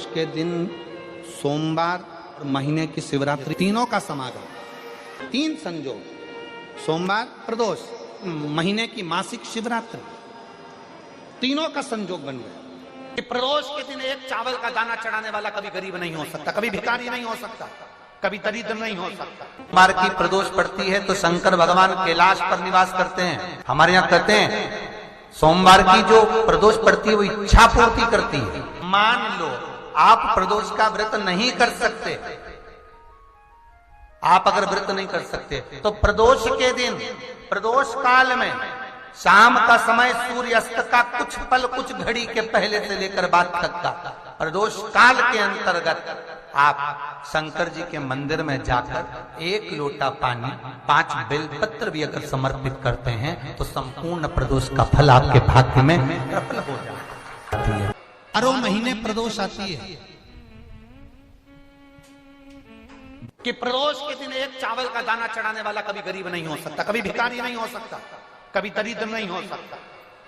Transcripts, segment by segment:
के दिन सोमवार और महीने की शिवरात्रि तीनों का समागम, तीन संजोग, सोमवार, प्रदोष, महीने की मासिक शिवरात्रि, तीनों का संजोग बन गया। प्रदोष के दिन एक चावल का दाना चढ़ाने वाला कभी गरीब नहीं हो सकता, कभी भिखारी नहीं हो सकता, कभी दरिद्र नहीं हो सकता। सोमवार की प्रदोष पड़ती है तो शंकर भगवान कैलाश पर निवास करते हैं। हमारे यहाँ कहते हैं सोमवार की जो प्रदोष पड़ती है वो इच्छा पूर्ति करती है। मान लो आप प्रदोष का व्रत नहीं कर सकते, आप अगर व्रत नहीं कर सकते तो प्रदोष के दिन, प्रदोष काल में शाम का समय सूर्यास्त का कुछ पल, कुछ घड़ी के पहले से लेकर बाद तक का प्रदोष काल के अंतर्गत आप शंकर जी के मंदिर में जाकर 1 लोटा पानी, 5 बेलपत्र भी अगर समर्पित करते हैं तो संपूर्ण प्रदोष का फल आपके भाग्य में प्रबल हो जाता है। हर महीने प्रदोष आती है कि प्रदोष के दिन एक चावल का दाना चढ़ाने वाला कभी गरीब नहीं हो सकता, कभी भिखारी नहीं हो सकता, कभी दरिद्र नहीं हो सकता।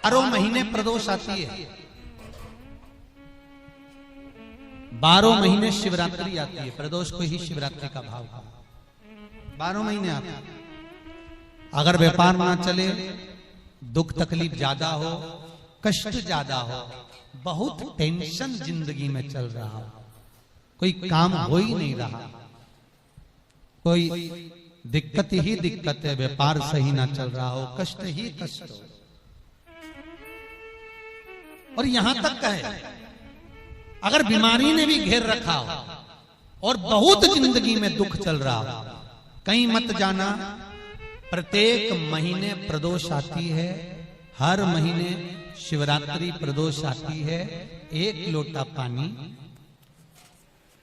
हर महीने प्रदोष आती है, 12 महीने शिवरात्रि आती है। प्रदोष को ही शिवरात्रि का भाव है, 12 महीने आते हैं। अगर व्यापार ना चले, दुख तकलीफ ज्यादा हो, कष्ट ज्यादा हो, बहुत टेंशन जिंदगी में चल रहा हो, कोई काम हो ही नहीं रहा, कोई दिक्कत ही दिक्कत है, व्यापार सही ना चल रहा हो, कष्ट ही कष्ट हो, और यहां तक है अगर बीमारी ने भी घेर रखा हो और बहुत जिंदगी में दुख चल रहा हो, कहीं मत जाना, प्रत्येक महीने प्रदोष आती है, हर महीने शिवरात्रि प्रदोष आती है। 1 लोटा पानी,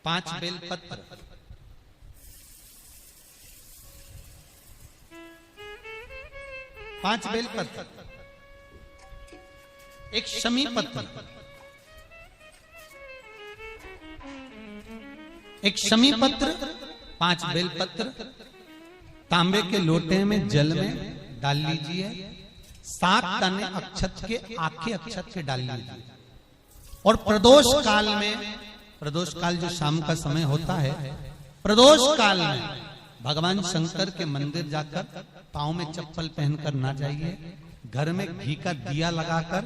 5 बेलपत्र, 5 बेलपत्र, 1 शमी पत्र, 1 शमी पत्र, 5 बेलपत्र तांबे के लोटे में जल में डाल लीजिए, 7 दाने अक्षत के, आखे अक्षत के डाल लीजिए। और प्रदोष काल में, प्रदोष काल जो शाम का समय होता है, प्रदोष काल में भगवान शंकर के मंदिर जाकर पांव में चप्पल पहनकर ना जाइए, घर में घी का दिया लगाकर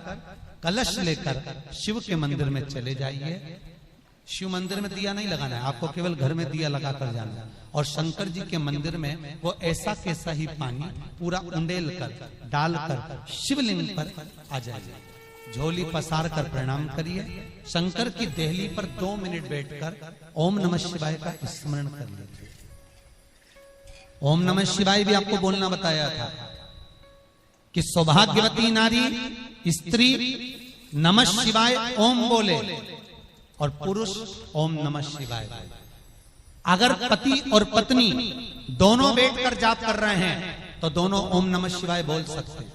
कलश लेकर शिव के मंदिर में चले जाइए। शिव मंदिर में दिया नहीं लगाना है आपको, केवल घर में दिया लगाकर जाना है। और शंकर जी के मंदिर में वो ऐसा कैसा ही पानी पूरा उंडेल कर डालकर शिवलिंग पर आ जाइए, झोली पसार कर प्रणाम करिए, शंकर की देहली पर 2 मिनट बैठकर ओम नमः शिवाय का स्मरण कर लीजिए। ओम नमः शिवाय भी आपको बोलना बताया था कि सौभाग्यवती नारी स्त्री नमः शिवाय ओम बोले और पुरुष ओम नमः शिवाय। अगर पति और पत्नी दोनों बैठकर जाप कर रहे हैं तो दोनों ओम नमः शिवाय बोल सकते हैं,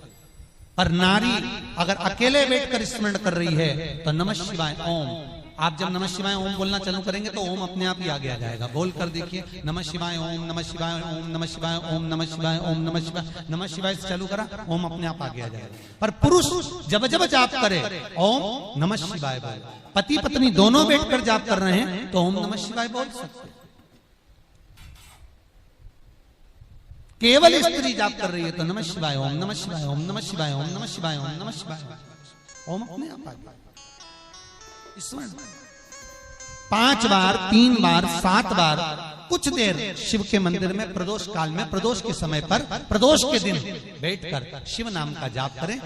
पर नारी अगर अकेले बैठकर स्मरण कर रही है तो नमः शिवाय ओम। आप जब नमः शिवाय ओम बोलना चालू करेंगे तो ओम अपने आप ही आगे आ जाएगा। बोल कर देखिए, नमः शिवाय ओम, नमः शिवाय ओम, नमः शिवाय ओम, नमः शिवाय ओम, नमः शिवाय, नमः शिवाय से चालू करा, ओम अपने आप आगे आ जाएगा। पर पुरुष जब जब जाप करे ओम नमः शिवाय बोले, पति पत्नी दोनों बैठकर जाप कर रहे हैं तो ओम नमः शिवाय बोल सकते। केवल स्त्री जाप कर रही है तो नमः शिवाय ओम, नमः शिवाय ओम, नमः शिवाय ओम, नमः शिवाय ओम, नमः शिवाय ओम अपने आप आ गया। 5 बार, 3 बार, 7 बार कुछ देर शिव के मंदिर में प्रदोष काल में, प्रदोष के समय पर, प्रदोष के दिन बैठकर शिव नाम का जाप करें।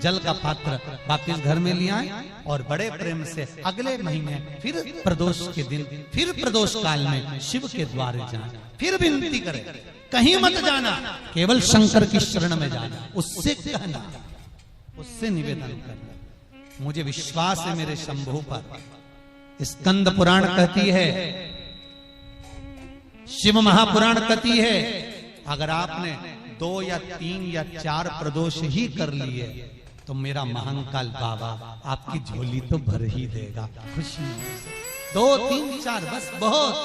जल का पात्र वापिस घर में ले आए और बड़े प्रेम से अगले महीने फिर प्रदोष के दिन, फिर प्रदोष काल में शिव के द्वारे जाएं, फिर विनती करें, कहीं मत जाना, केवल शंकर की शरण में जाना, उससे कहना, उससे निवेदन करना, मुझे विश्वास है मेरे शंभू पर। स्कंद पुराण कहती है, शिव महापुराण कहती है, अगर आपने 2 या 3 या 4 प्रदोष ही कर लिए तो मेरा महाकाल बाबा आपकी झोली तो भर ही देगा खुशी से। 2, 3, 4 बस बहुत,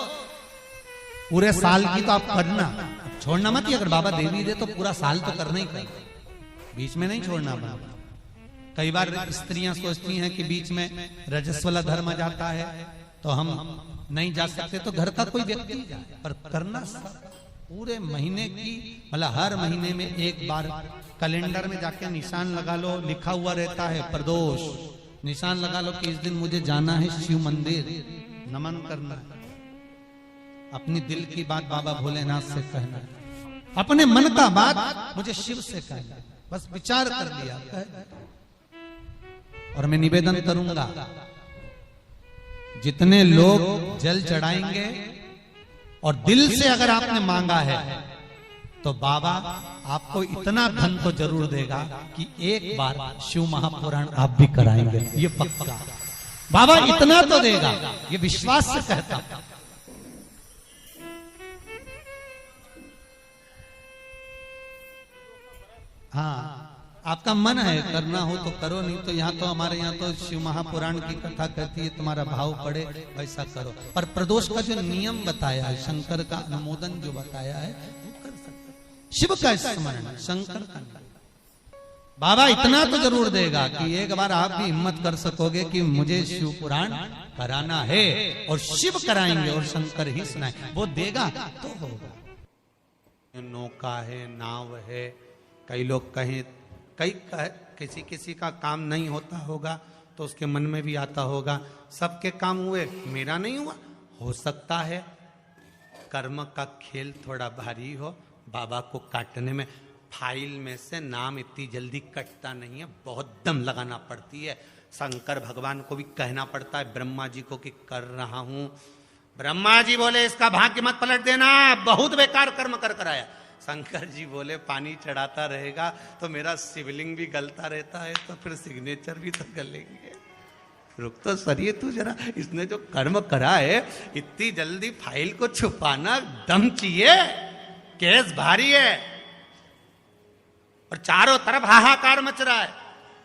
पूरे साल की तो आप करना, छोड़ना मत। अगर बाबा देवी दे तो पूरा साल तो करना ही करना, बीच में नहीं छोड़ना बाबा। कई बार स्त्रियां सोचती हैं कि बीच में रजस्वला धर्म आ जाता है तो हम नहीं जा सकते तो घर का कोई व्यक्ति जाए, पर करना सब पूरे महीने की, मतलब हर महीने में एक बार कैलेंडर में जाके निशान लगा लो, लिखा हुआ रहता है प्रदोष, निशान लगा लो कि इस दिन मुझे जाना है शिव मंदिर, नमन करना है, अपनी दिल की बात बाबा भोलेनाथ से कहना है, अपने मन का बात मुझे शिव से कहना है, बस विचार कर लिया। और मैं निवेदन करूंगा, जितने लोग जल चढ़ाएंगे और दिल से अगर आपने मांगा है तो बाबा आपको इतना धन तो जरूर देगा कि एक बार शिव महापुराण आप भी कराएंगे, ये पक्का। बाबा इतना तो देगा, ये विश्वास से कहता। हाँ, आपका मन है करना हो तो करो, नहीं तो यहाँ तो हमारे यहाँ तो शिव महापुराण की कथा कहती है, तुम्हारा भाव पड़े वैसा करो। पर प्रदोष का जो नियम बताया है, शंकर का अनुमोदन जो बताया है, वो कर सकते। शिव का स्मरण, शंकर का नहीं। बाबा इतना तो जरूर देगा कि एक बार आप भी हिम्मत कर सकोगे कि मुझे शिव पुराण कराना है, और शिव कराएंगे और शंकर ही सुनाए, वो देगा तो होगा। नौका है, नाव है, कई लोग कहें, किसी किसी का काम नहीं होता होगा तो उसके मन में भी आता होगा सबके काम हुए, मेरा नहीं हुआ। हो सकता है कर्म का खेल थोड़ा भारी हो, बाबा को काटने में फाइल में से नाम इतनी जल्दी कटता नहीं है, बहुत दम लगाना पड़ती है। शंकर भगवान को भी कहना पड़ता है ब्रह्मा जी को कि कर रहा हूं। ब्रह्मा जी बोले इसका भाग्य मत पलट देना, बहुत बेकार कर्म कर कराया। शंकर जी बोले पानी चढ़ाता रहेगा तो मेरा शिवलिंग भी गलता रहता है, तो फिर सिग्नेचर भी तो गलेंगे। रुक तो सरिये तू जरा, इसने जो कर्म करा है इतनी जल्दी फाइल को छुपाना दम चाहिए, केस भारी है। और चारों तरफ हाहाकार मच रहा है।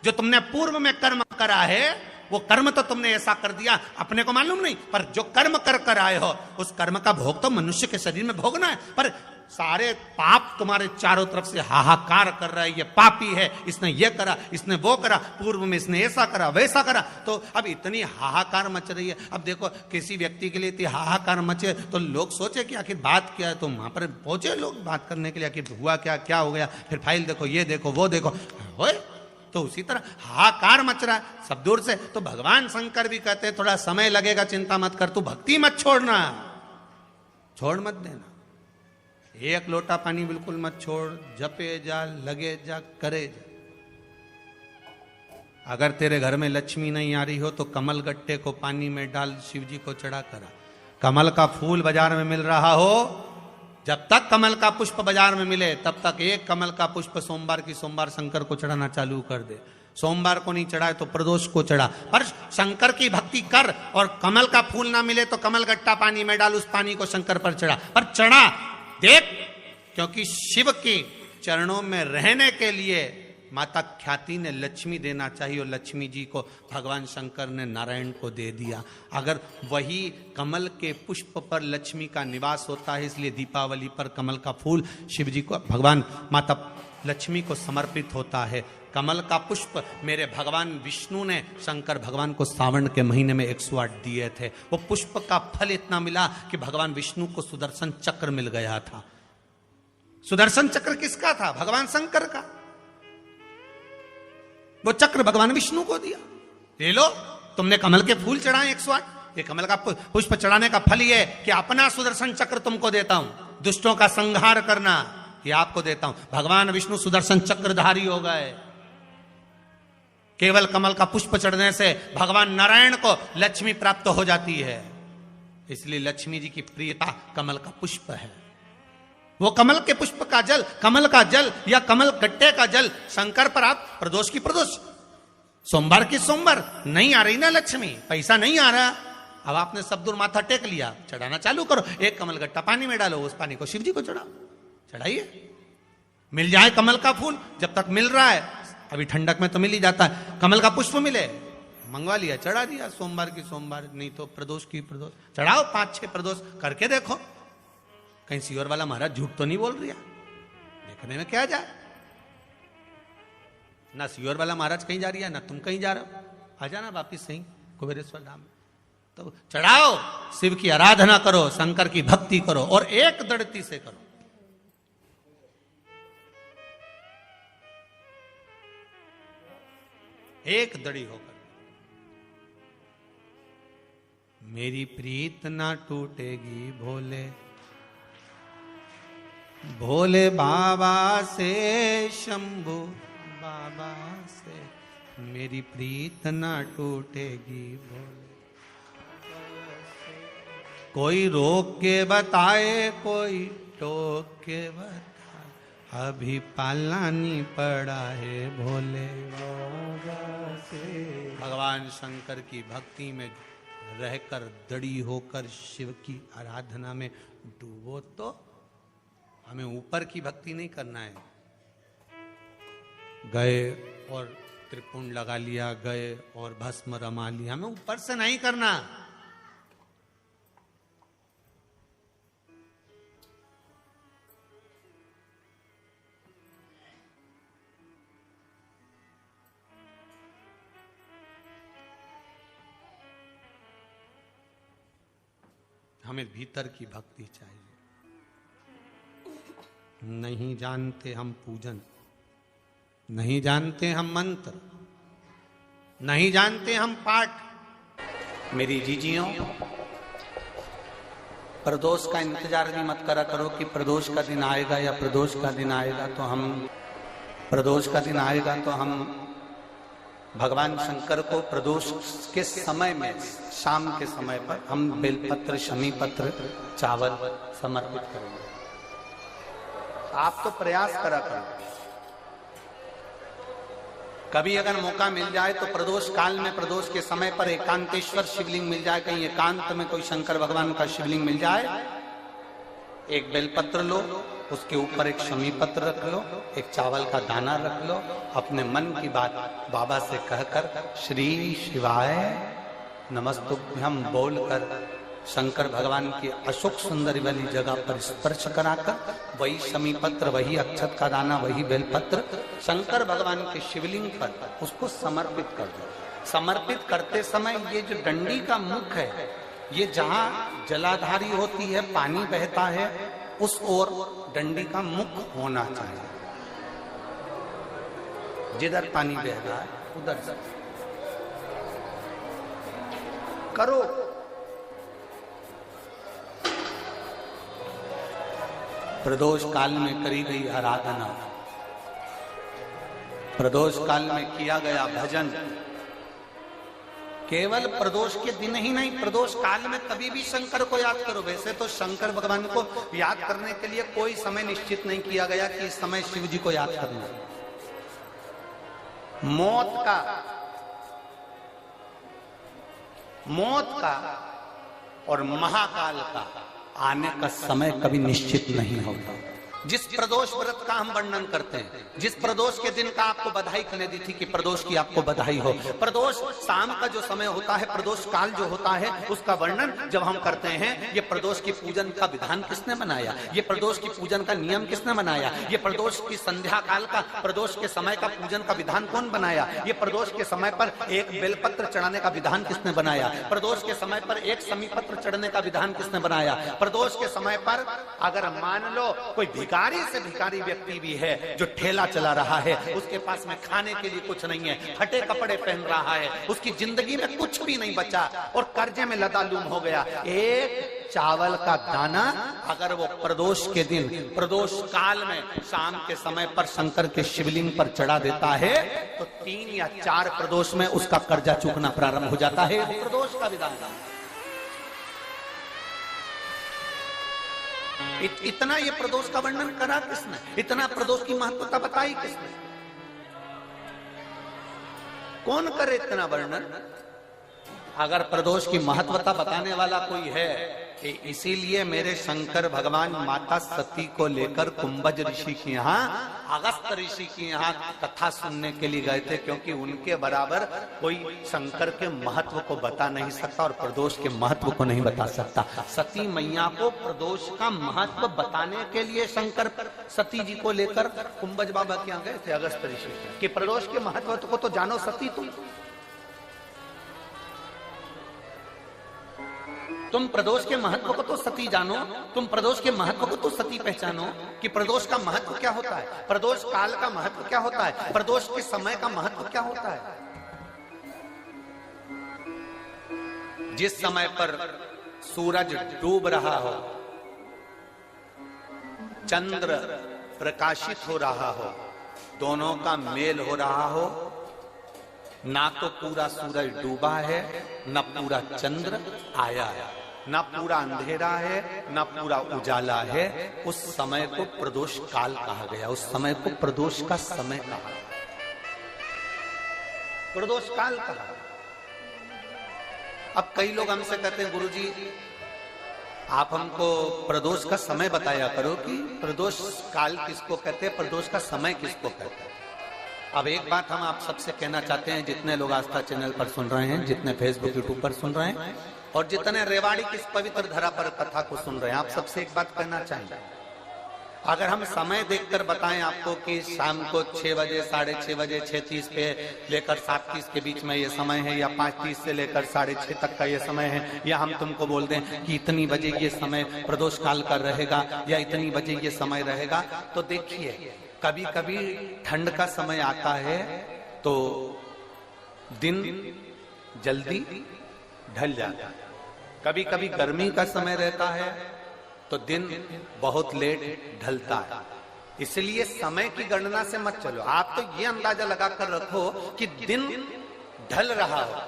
जो तुमने पूर्व में कर्म करा है वो कर्म तो तुमने ऐसा कर दिया, अपने को मालूम नहीं, पर जो कर्म कर आए हो उस कर्म का भोग तो मनुष्य के शरीर में भोगना है। पर सारे पाप तुम्हारे चारों तरफ से हाहाकार कर रहा है, ये पापी है, इसने ये करा, इसने वो करा, पूर्व में इसने ऐसा करा वैसा करा, तो अब इतनी हाहाकार मच रही है। अब देखो किसी व्यक्ति के लिए इतनी हाहाकार मचे तो लोग सोचे कि आखिर बात क्या है, तो वहां पर पहुंचे लोग बात करने के लिए, आखिर हुआ क्या, क्या हो गया, फिर फाइल देखो, ये देखो, वो देखो, होए तो उसी तरह हाहाकार मच रहा है सब दूर से। तो भगवान शंकर भी कहते हैं थोड़ा समय लगेगा, चिंता मत कर, तू भक्ति मत छोड़ना, छोड़ मत देना, एक लोटा पानी बिल्कुल मत छोड़, जपे जा, लगे जा, करे जा। अगर तेरे घर में लक्ष्मी नहीं आ रही हो तो कमल गट्टे को पानी में डाल, शिव जी को चढ़ा करा। कमल का फूल बाजार में मिल रहा हो, जब तक कमल का पुष्प बाजार में मिले तब तक एक कमल का पुष्प सोमवार की सोमवार शंकर को चढ़ाना चालू कर दे। सोमवार को नहीं चढ़ाए तो प्रदोष को चढ़ा, पर शंकर की भक्ति कर। और कमल का फूल ना मिले तो कमल गट्टा पानी में डाल, उस पानी को शंकर पर चढ़ा, पर चढ़ा देख, क्योंकि शिव के चरणों में रहने के लिए माता ख्याति ने लक्ष्मी देना चाहिए, और लक्ष्मी जी को भगवान शंकर ने नारायण को दे दिया। अगर वही कमल के पुष्प पर लक्ष्मी का निवास होता है, इसलिए दीपावली पर कमल का फूल शिव जी को, भगवान माता लक्ष्मी को समर्पित होता है। कमल का पुष्प मेरे भगवान विष्णु ने शंकर भगवान को सावन के महीने में 108 दिए थे। वो पुष्प का फल इतना मिला कि भगवान विष्णु को सुदर्शन चक्र मिल गया था। सुदर्शन चक्र किसका था? भगवान शंकर का। वो चक्र भगवान विष्णु को दिया। ले लो, तुमने कमल के फूल चढ़ाए 108, ये कमल का पुष्प चढ़ाने का फल ये कि अपना सुदर्शन चक्र तुमको देता हूं, दुष्टों का संहार करना ये आपको देता हूं। भगवान विष्णु सुदर्शन चक्रधारी हो गए। केवल कमल का पुष्प चढ़ने से भगवान नारायण को लक्ष्मी प्राप्त हो जाती है, इसलिए लक्ष्मी जी की प्रियता कमल का पुष्प है। वो कमल के पुष्प का जल, कमल का जल या कमल गट्टे का जल शंकर पर आप प्रदोष की प्रदोष, सोमवार की सोमवार, नहीं आ रही ना लक्ष्मी, पैसा नहीं आ रहा, अब आपने सब दूर माथा टेक लिया, चढ़ाना चालू करो। एक कमल गट्टा पानी में डालो, उस पानी को शिव जी को चढ़ाओ, चढ़ाइए। मिल जाए कमल का फूल, जब तक मिल रहा है, अभी ठंडक में तो मिल ही जाता है, कमल का पुष्प मिले, मंगवा लिया, चढ़ा दिया, सोमवार की सोमवार, नहीं तो प्रदोष की प्रदोष चढ़ाओ। 5-6 प्रदोष करके देखो, कहीं सीवर वाला महाराज झूठ तो नहीं बोल रहा, देखने में क्या जाए। ना सीवर वाला महाराज कहीं जा रही है, ना तुम कहीं जा रहे हो, आ जाना वापिस सही कुबेरेश्वर धाम। तो तो चढ़ाओ, शिव की आराधना करो, शंकर की भक्ति करो और एक दृढ़ता से करो। एक दड़ी होकर। मेरी प्रीत ना टूटेगी भोले भोले बाबा से, शंभू बाबा से मेरी प्रीत ना टूटेगी भोले। कोई रोक के बताए, कोई टोक के बताए, अभी पालानी पड़ा है भोले बाबा से। भगवान शंकर की भक्ति में रहकर दड़ी होकर शिव की आराधना में डूबो। तो हमें ऊपर की भक्ति नहीं करना है, गए और त्रिपुंड लगा लिया, गए और भस्म रमा लिया, हमें ऊपर से नहीं करना। हमें भीतर की भक्ति चाहिए। नहीं जानते हम पूजन, नहीं जानते हम मंत्र, नहीं जानते हम पाठ। मेरी जीजियों, प्रदोष का इंतजार भी मत करा करो कि प्रदोष का दिन आएगा या प्रदोष का दिन आएगा तो हम भगवान शंकर को प्रदोष के समय में, शाम के समय पर हम बेलपत्र, शमी पत्र, चावल समर्पित करेंगे। आप तो प्रयास करा करो। कभी अगर मौका मिल जाए तो प्रदोष काल में, प्रदोष के समय पर एकांतेश्वर शिवलिंग मिल जाए, कहीं एकांत में कोई शंकर भगवान का शिवलिंग मिल जाए, एक बेलपत्र लो, उसके ऊपर एक शमी पत्र रख लो, एक चावल का दाना रख लो, अपने मन की बात बाबा से कहकर श्री शिवाय नमस्तुभ्यम बोलकर शंकर भगवान की अशोक सुंदरी वाली जगह पर स्पर्श कराकर वही शमी पत्र, वही अक्षत का दाना, वही बेलपत्र शंकर भगवान के शिवलिंग पर उसको समर्पित कर दो। समर्पित करते समय ये जो डंडी का मुख है, ये जहां जलाधारी होती है, पानी बहता है, उस ओर डंडी का मुख होना चाहिए। जिधर पानी बह रहा है उधर से करो। प्रदोष काल में करी गई आराधना, प्रदोष काल में किया गया भजन, केवल प्रदोष के दिन ही नहीं, प्रदोष काल में कभी भी शंकर को याद करो। वैसे तो शंकर भगवान को याद करने के लिए कोई समय निश्चित नहीं किया गया कि इस समय शिव जी को याद करना। मौत का और महाकाल का आने का समय कभी निश्चित नहीं होता। जिस प्रदोष व्रत का हम वर्णन करते हैं, जिस प्रदोष के दिन का आपको बधाई करने दी थी कि प्रदोष की आपको बधाई हो, प्रदोष शाम का जो समय होता है, प्रदोष काल जो होता है, उसका वर्णन जब हम करते हैं, ये प्रदोष की पूजन का विधान किसने बनाया, ये प्रदोष की पूजन का नियम किसने बनाया, ये प्रदोष की संध्या काल का, प्रदोष के समय का पूजन का विधान कौन बनाया, ये प्रदोष के समय पर एक बेलपत्र चढ़ाने का विधान किसने बनाया, प्रदोष के समय पर एक शमी पत्र चढ़ने का विधान किसने बनाया, प्रदोष के समय पर अगर मान लो कोई भिखारी से भिखारी व्यक्ति भी है जो ठेला चला रहा है, उसके पास में खाने के लिए कुछ नहीं है, फटे कपड़े पहन रहा है, उसकी जिंदगी में कुछ भी नहीं बचा और कर्जे में लदालूम हो गया, एक चावल का दाना अगर वो प्रदोष के दिन, प्रदोष काल में शाम के समय पर शंकर के शिवलिंग पर चढ़ा देता है तो 3 या 4 प्रदोष में उसका कर्जा चूकना प्रारंभ हो जाता है। प्रदोष का विधान इतना ये प्रदोष का वर्णन करा किसने, इतना प्रदोष की महत्वता बताई किसने, कौन करे इतना वर्णन। अगर प्रदोष की महत्वता बताने वाला कोई है, इसीलिए मेरे शंकर भगवान माता सती को लेकर कुंभज ऋषि के यहाँ, अगस्त ऋषि के यहाँ कथा सुनने के लिए गए थे, क्योंकि उनके बराबर कोई शंकर के महत्व को बता नहीं सकता और प्रदोष के महत्व को नहीं बता सकता। सती मैया को प्रदोष का महत्व बताने के लिए शंकर सती जी को लेकर कुंभज बाबा के यहाँ गए थे, अगस्त ऋषि, कि प्रदोष के महत्व को तो जानो सती तुम। तुम प्रदोष के महत्व को तो सती जानो, तुम प्रदोष के महत्व को तो सती पहचानो कि प्रदोष का महत्व क्या होता है, प्रदोष काल का महत्व क्या होता है, प्रदोष के समय का महत्व क्या होता है। जिस समय पर सूरज डूब रहा हो, चंद्र प्रकाशित हो रहा हो, दोनों का मेल हो रहा हो, ना तो पूरा सूरज डूबा है, ना पूरा चंद्र आया है, ना पूरा अंधेरा है, ना पूरा उजाला है, उस समय को प्रदोष काल कहा गया, उस समय को प्रदोष का समय कहा, प्रदोष काल कहा। अब कई लोग हमसे कहते हैं गुरुजी आप हमको प्रदोष का समय बताया करो कि प्रदोष काल किसको कहते हैं, प्रदोष का समय किसको कहते हैं। अब एक बात हम आप सबसे कहना चाहते हैं, जितने लोग आस्था चैनल पर सुन रहे हैं, जितने फेसबुक यूट्यूब पर सुन रहे हैं और जितने रेवाड़ी की इस पवित्र धरा पर कथा को सुन रहे हैं, आप सबसे एक बात कहना चाहेंगे, अगर हम समय देखकर बताएं आपको कि शाम को 6 बजे, 6:30 बजे, 6:30 पे लेकर 7:30 के बीच में ये समय है, या 5:30 से लेकर 6:30 तक का ये समय है, या हम तुमको बोल दें कि इतनी बजे ये समय प्रदोष काल का रहेगा या इतनी बजे ये समय रहेगा, तो देखिए कभी कभी ठंड का समय आता है तो दिन जल्दी ढल जाता है, कभी कभी गर्मी का समय रहता है तो दिन बहुत लेट ढलता है। इसलिए समय की गणना से मत चलो, आप तो ये अंदाजा लगाकर रखो कि दिन ढल रहा हो,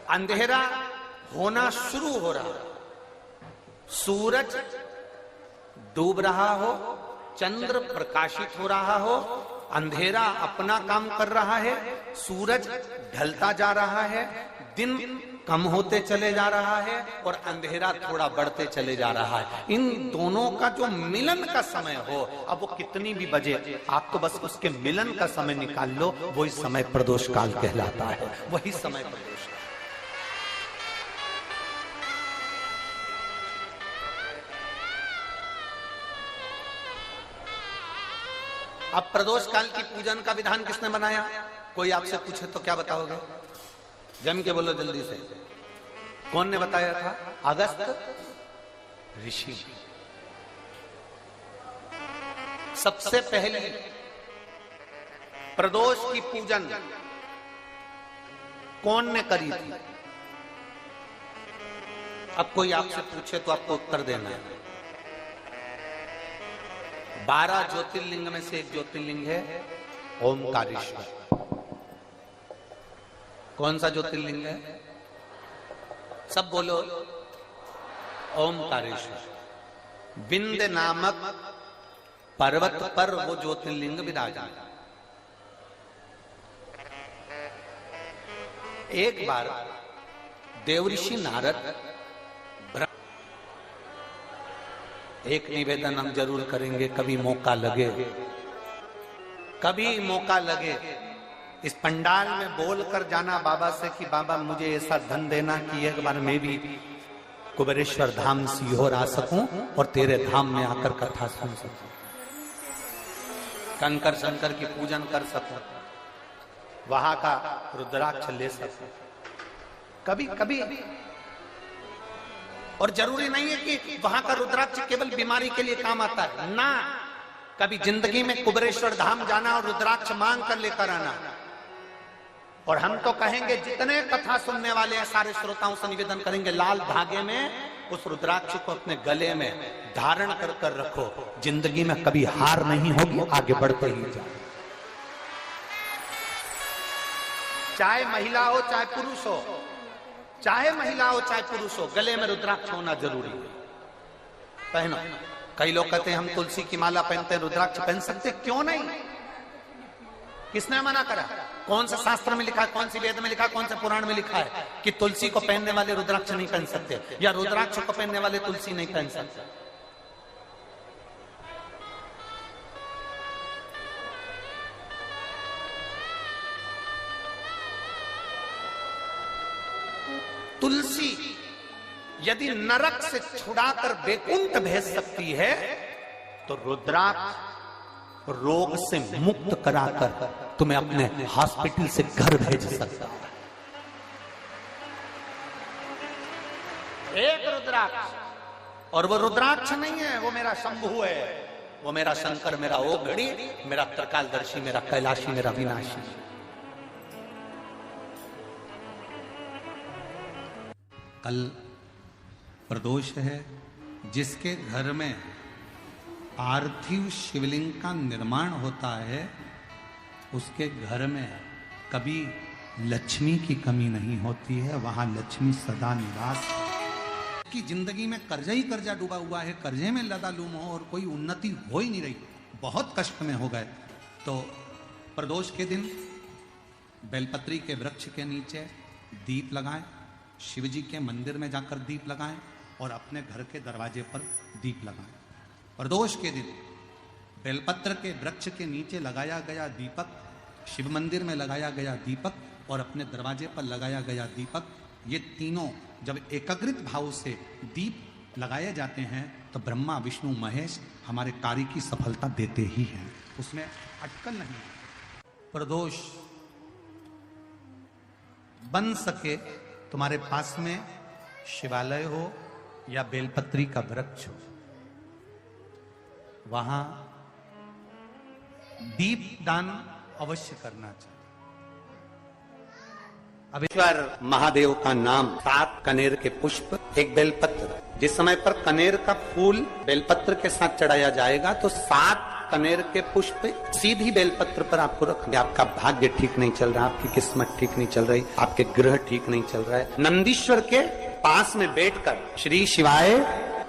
अंधेरा होना शुरू हो रहा हो, सूरज डूब रहा हो, चंद्र प्रकाशित हो रहा हो, अंधेरा अपना काम कर रहा है, सूरज ढलता जा रहा है, दिन कम होते चले जा रहा है और अंधेरा थोड़ा बढ़ते चले जा रहा है, इन दोनों का जो मिलन का समय हो, अब वो कितनी भी बजे, आप तो बस उसके मिलन का समय निकाल लो, वही समय प्रदोष काल कहलाता है, वही समय प्रदोष। अब प्रदोष काल की पूजन का विधान किसने बनाया, कोई आपसे पूछे तो क्या बताओगे, जम के बोलो जल्दी से, कौन ने बताया था, अगस्त ऋषि। सबसे पहले प्रदोष की पूजन कौन ने करी थी। अब कोई आपसे पूछे तो आपको उत्तर देना है। 12 ज्योतिर्लिंग में से एक ज्योतिर्लिंग है ओमकारेश्वर। कौन सा ज्योतिर्लिंग है, सब बोलो, ओमकारेश्वर। विंध्य नामक पर्वत पर वो ज्योतिर्लिंग विराजमान। एक बार देवऋषि नारद, एक निवेदन हम जरूर करेंगे, कभी मौका लगे, कभी मौका लगे इस पंडाल में बोलकर जाना बाबा से कि बाबा मुझे ऐसा धन देना कि एक बार मैं भी कुबेरेश्वर धाम सीहोर आ सकूं और तेरे धाम में आकर कथा सुन सकूं, कंकर शंकर की पूजन कर सकूं, वहां का रुद्राक्ष ले सकूं, कभी कभी। और जरूरी नहीं है कि वहां का रुद्राक्ष केवल बीमारी के लिए काम आता है ना, कभी जिंदगी में कुबेरेश्वर धाम जाना और रुद्राक्ष मांग कर लेकर आना। और हम तो कहेंगे जितने कथा सुनने वाले हैं सारे श्रोताओं से निवेदन करेंगे, लाल धागे में उस रुद्राक्ष को अपने गले में धारण कर कर रखो, जिंदगी में कभी हार नहीं होगी, आगे बढ़ते ही जाओ। चाहे महिला हो चाहे पुरुष हो, चाहे महिला हो चाहे पुरुष हो, गले में रुद्राक्ष होना जरूरी है, पहनो। कई लोग कहते हैं हम तुलसी की माला पहनते हैं, रुद्राक्ष पहन सकते, क्यों नहीं, किसने मना करा, कौन से शास्त्र में लिखा है, कौन सी वेद में लिखा है, कौन से पुराण में लिखा है कि तुलसी को पहनने वाले रुद्राक्ष नहीं पहन सकते, या रुद्राक्ष को पहनने वाले तुलसी नहीं पहन सकते। तुलसी यदि नरक से छुड़ाकर बैकुंठ भेज सकती है तो रुद्राक्ष रोग से मुक्त कराकर तुम्हें अपने हॉस्पिटल से घर भेज सकता है। एक रुद्राक्ष, और वो रुद्राक्ष नहीं है, वो मेरा शंभु है, वो मेरा शंकर, मेरा ओघड़ी, मेरा त्रिकालदर्शी, मेरा कैलाशी, मेरा विनाशी। कल प्रदोष है। जिसके घर में पार्थिव शिवलिंग का निर्माण होता है उसके घर में कभी लक्ष्मी की कमी नहीं होती है, वहां लक्ष्मी सदा निवास की। जिंदगी में कर्जा ही कर्जा डूबा हुआ है, कर्जे में लदा लूम हो और कोई उन्नति हो ही नहीं रही, बहुत कष्ट में हो गए, तो प्रदोष के दिन बेलपत्री के वृक्ष के नीचे दीप लगाएं, शिव जी के मंदिर में जाकर दीप लगाएं और अपने घर के दरवाजे पर दीप लगाएं। प्रदोष के दिन बेलपत्र के वृक्ष के नीचे लगाया गया दीपक, शिव मंदिर में लगाया गया दीपक और अपने दरवाजे पर लगाया गया दीपक, ये तीनों जब एकाग्रित भाव से दीप लगाए जाते हैं तो ब्रह्मा विष्णु महेश हमारे कार्य की सफलता देते ही हैं, उसमें अटकल नहीं है। प्रदोष बन सके तुम्हारे पास में शिवालय हो या बेलपत्री का वृक्ष हो, वहां दीप दान अवश्य करना चाहिए। अबेश्वर महादेव का नाम 7 कनेर के पुष्प, एक बेलपत्र। जिस समय पर कनेर का फूल बेलपत्र के साथ चढ़ाया जाएगा तो 7 कनेर के पुष्प सीधी बेलपत्र पर आपको रखेंगे। आपका भाग्य ठीक नहीं चल रहा, आपकी किस्मत ठीक नहीं चल रही, आपके ग्रह ठीक नहीं चल रहा है, नंदीश्वर के पास में बैठकर श्री शिवाय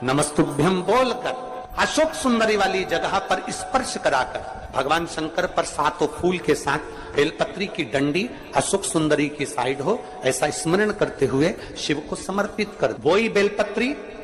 नमस्तुभ्यम बोलकर अशोक सुंदरी वाली जगह पर स्पर्श कराकर भगवान शंकर पर 7 फूल के साथ बेलपत्री की डंडी अशोक सुंदरी की साइड हो, ऐसा स्मरण करते हुए शिव को समर्पित कर। वही बेलपत्री